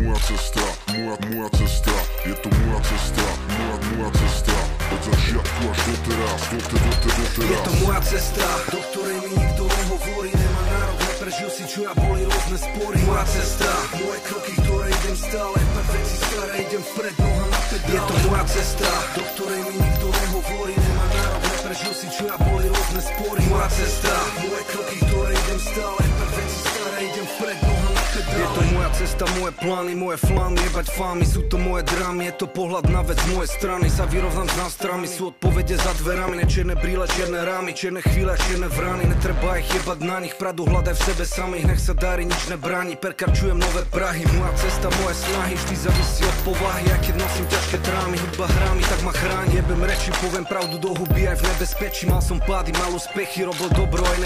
moja cesta, moja cesta, je to moja cesta, moja cesta, od začiatku až doteraz. Je to moja cesta, do ktorej mi nikto nehovorí, nemá nárok, neprežil si čo ja, boli rôzne spory. Moja cesta, moje kroky, ktoré idem stále, pred veci staré, idem vpred, noha na pedále. Je to moja cesta, do ktorej mi nikto nehovorí, nemá nárok, neprežil si čo ja, boli rôzne spory. Moja cesta, moje kroky, ktoré idem stále, pred veci staré, idem vpred, noha na pedále. Je to moja cesta, moje plány, moje flámy, jebať fámy, sú to moje drámy, je to pohľad na vec z mojej strany, sa vyrovnám s nástrami, sú odpovede za dverami, ne čierne brýle, čierne rámy, čierne chvíle, čierne vrany, netreba ich jebať na nich, pravdu hľadaj v sebe samých, nech sa darí, nič nebráni, perkarčujem nové Prahy, moja cesta, moje snahy, vždy závisí od povahy, aj keď nosím ťažké trámy, hudba hrá mi, tak ma chráni, jebem reči, poviem pravdu do huby, aj v nebezpečí, mal som pády, mal úspechy, robil dobro aj